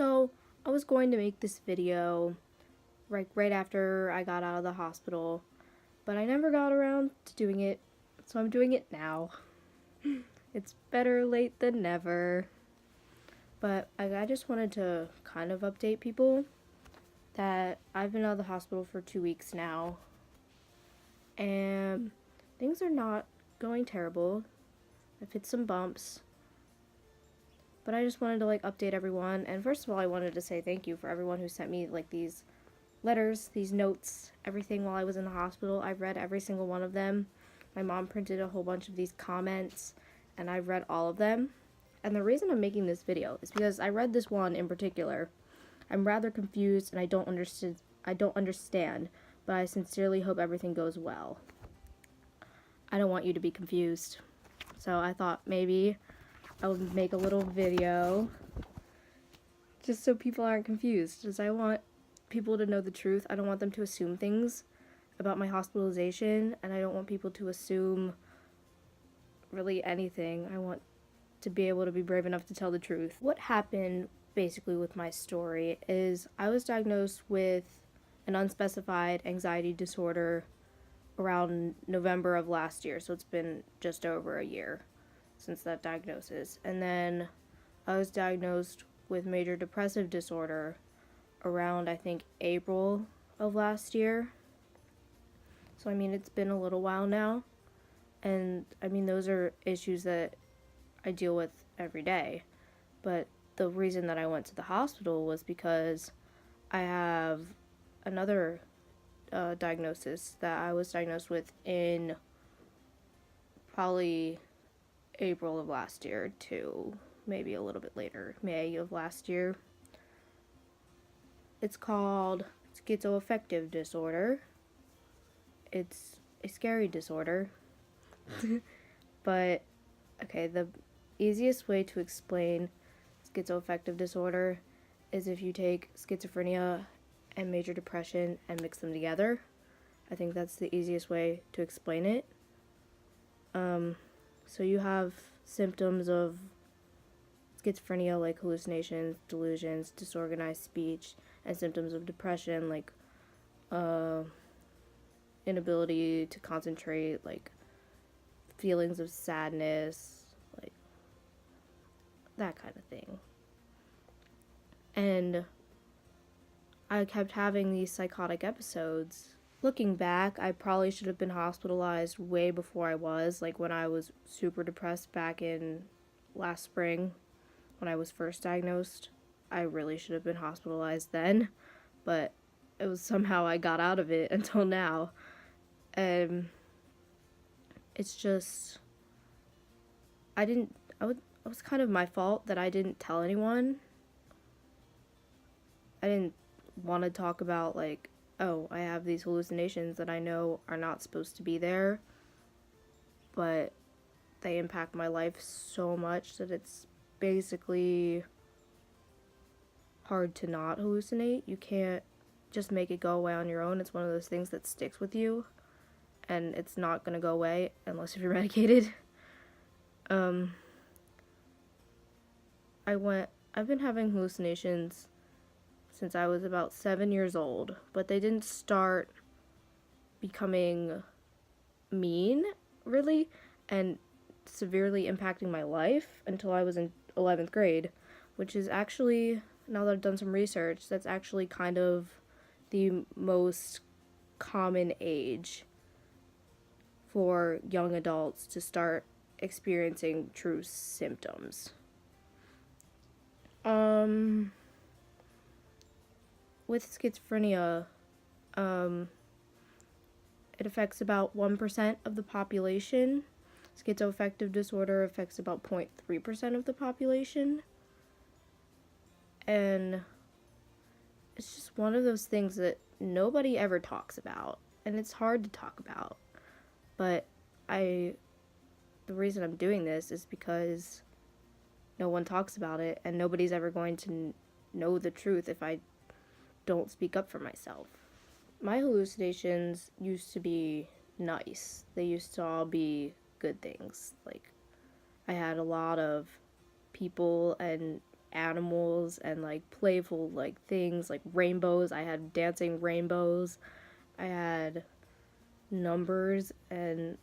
So I was going to make this video right after I got out of the hospital, but I never got around to doing it, so I'm doing it now. It's better late than never. But I just wanted to kind of update people that I've been out of the hospital for 2 weeks now, and things are not going terrible. I've hit some bumps, but I just wanted to update everyone. And first of all, I wanted to say thank you for everyone who sent me these letters, these notes, everything while I was in the hospital. I've read every single one of them. My mom printed a whole bunch of these comments, and I've read all of them. And the reason I'm making this video is because I read this one in particular. I'm rather confused and I don't understand, but I sincerely hope everything goes well. I don't want you to be confused. So I thought maybe I would make a little video just so people aren't confused, because I want people to know the truth. I don't want them to assume things about my hospitalization, and I don't want people to assume really anything. I want to be able to be brave enough to tell the truth. What happened basically with my story is I was diagnosed with an unspecified anxiety disorder around November of last year, so it's been just over a year since that diagnosis. And then I was diagnosed with major depressive disorder around, I think, April of last year. So I mean, it's been a little while now, and I mean, those are issues that I deal with every day. But the reason that I went to the hospital was because I have another diagnosis that I was diagnosed with in probably April of last year to maybe a little bit later, May of last year. It's called schizoaffective disorder. It's a scary disorder. But, okay, the easiest way to explain schizoaffective disorder is if you take schizophrenia and major depression and mix them together. I think that's the easiest way to explain it. So you have symptoms of schizophrenia like hallucinations, delusions, disorganized speech, and symptoms of depression like inability to concentrate, like feelings of sadness, like that kind of thing. And I kept having these psychotic episodes. Looking back, I probably should have been hospitalized way before I was, like when I was super depressed back in last spring when I was first diagnosed. I really should have been hospitalized then, but it was somehow I got out of it until now. It's just, it was kind of my fault that I didn't tell anyone. I didn't want to talk about oh, I have these hallucinations that I know are not supposed to be there, but they impact my life so much that it's basically hard to not hallucinate. You can't just make it go away on your own. It's one of those things that sticks with you, and it's not going to go away unless if you're medicated. I've been having hallucinations since I was about 7 years old, but they didn't start becoming mean, really, and severely impacting my life until I was in 11th grade, which is actually, now that I've done some research, that's actually kind of the most common age for young adults to start experiencing true symptoms. With schizophrenia, it affects about 1% of the population. Schizoaffective disorder affects about 0.3% of the population. And it's just one of those things that nobody ever talks about, and it's hard to talk about. But the reason I'm doing this is because no one talks about it, and nobody's ever going to know the truth if I don't speak up for myself. My hallucinations used to be nice. They used to all be good things. Like, I had a lot of people and animals and like playful like things like rainbows. I had dancing rainbows. I had numbers and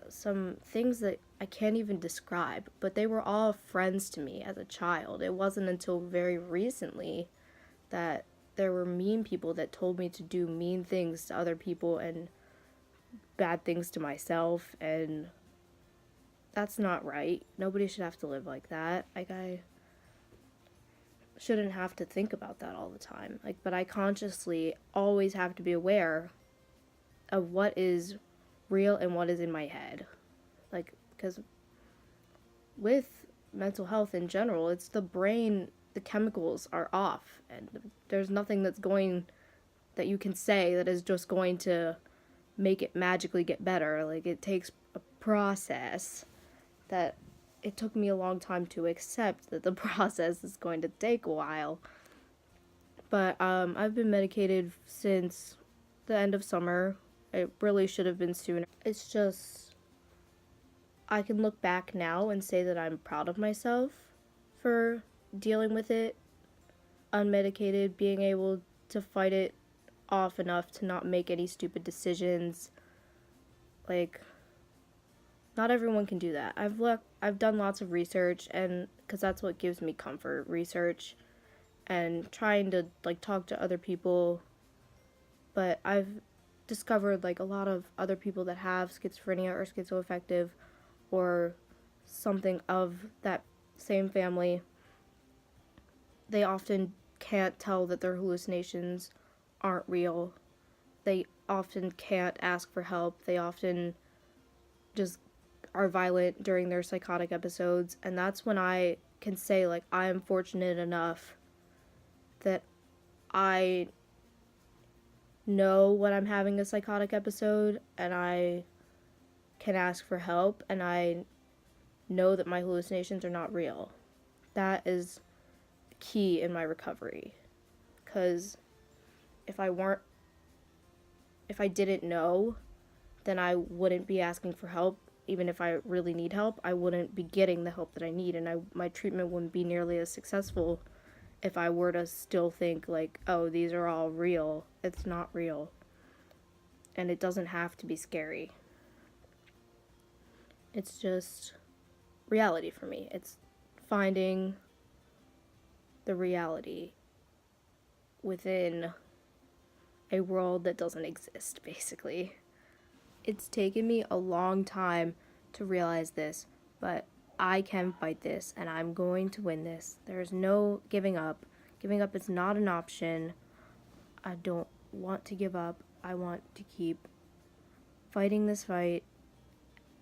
some things that I can't even describe, but they were all friends to me as a child. It wasn't until very recently that there were mean people that told me to do mean things to other people and bad things to myself, and that's not right. Nobody should have to live like that. Like, I shouldn't have to think about that all the time. Like, but I consciously always have to be aware of what is real and what is in my head. Like, because with mental health in general, it's the brain, the chemicals are off, and there's nothing that you can say that is just going to make it magically get better. Like, it takes a process that it took me a long time to accept that the process is going to take a while. But I've been medicated since the end of summer. It really should have been sooner. It's just, I can look back now and say that I'm proud of myself for dealing with it unmedicated, being able to fight it off enough to not make any stupid decisions. Like, not everyone can do that. I've done lots of research, and because that's what gives me comfort, research and trying to like talk to other people. But I've discovered like a lot of other people that have schizophrenia or schizoaffective or something of that same family. They often can't tell that their hallucinations aren't real. They often can't ask for help. They often just are violent during their psychotic episodes, and that's when I can say, like, I am fortunate enough that I know when I'm having a psychotic episode and I can ask for help, and I know that my hallucinations are not real. That is key in my recovery, because if I didn't know, then I wouldn't be asking for help. Even if I really need help, I wouldn't be getting the help that I need, and my treatment wouldn't be nearly as successful if I were to still think like, oh, these are all real. It's not real. And it doesn't have to be scary. It's just reality for me. It's finding the reality within a world that doesn't exist, basically. It's taken me a long time to realize this, but I can fight this, and I'm going to win this. There's no giving up. Giving up is not an option. I don't want to give up. I want to keep fighting this fight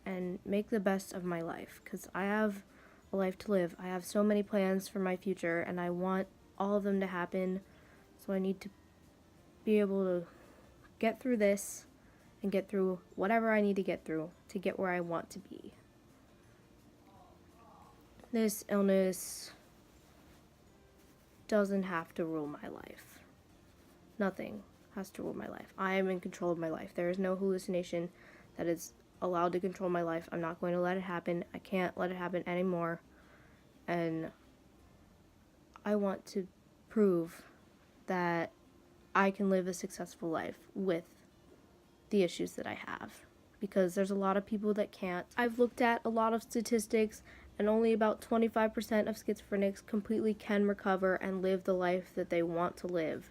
and make the best of my life, because I have a life to live. I have so many plans for my future, and I want all of them to happen, so I need to be able to get through this and get through whatever I need to get through to get where I want to be. This illness doesn't have to rule my life. Nothing has to rule my life. I am in control of my life. There is no hallucination that is allowed to control my life. I'm not going to let it happen. I can't let it happen anymore. And I want to prove that I can live a successful life with the issues that I have, because there's a lot of people that can't. I've looked at a lot of statistics, and only about 25% of schizophrenics completely can recover and live the life that they want to live.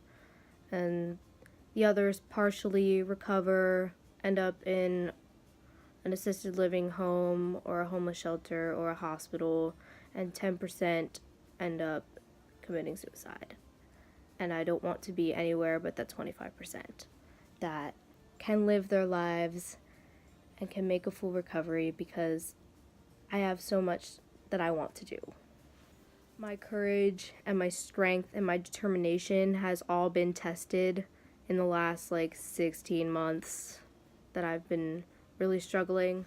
And the others partially recover, end up in an assisted living home or a homeless shelter or a hospital, and 10% end up committing suicide. And I don't want to be anywhere but that 25% that can live their lives and can make a full recovery, because I have so much that I want to do. My courage and my strength and my determination has all been tested in the last 16 months that I've been really struggling.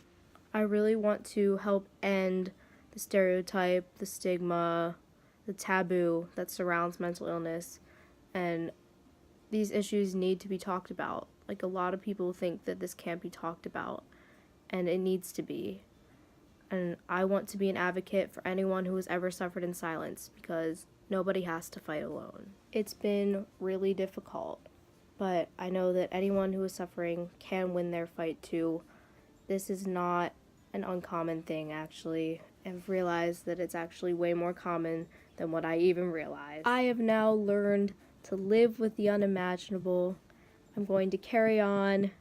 I really want to help end the stereotype, the stigma, the taboo that surrounds mental illness, and these issues need to be talked about. A lot of people think that this can't be talked about, and it needs to be. And I want to be an advocate for anyone who has ever suffered in silence, because nobody has to fight alone. It's been really difficult, but I know that anyone who is suffering can win their fight too. This is not an uncommon thing, actually. I've realized that it's actually way more common than what I even realized. I have now learned to live with the unimaginable. I'm going to carry on,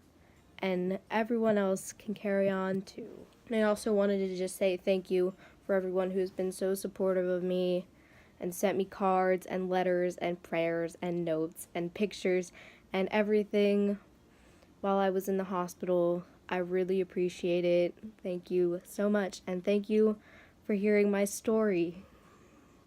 and everyone else can carry on too. And I also wanted to just say thank you for everyone who's been so supportive of me and sent me cards and letters and prayers and notes and pictures and everything while I was in the hospital. I really appreciate it. Thank you so much, and thank you for hearing my story.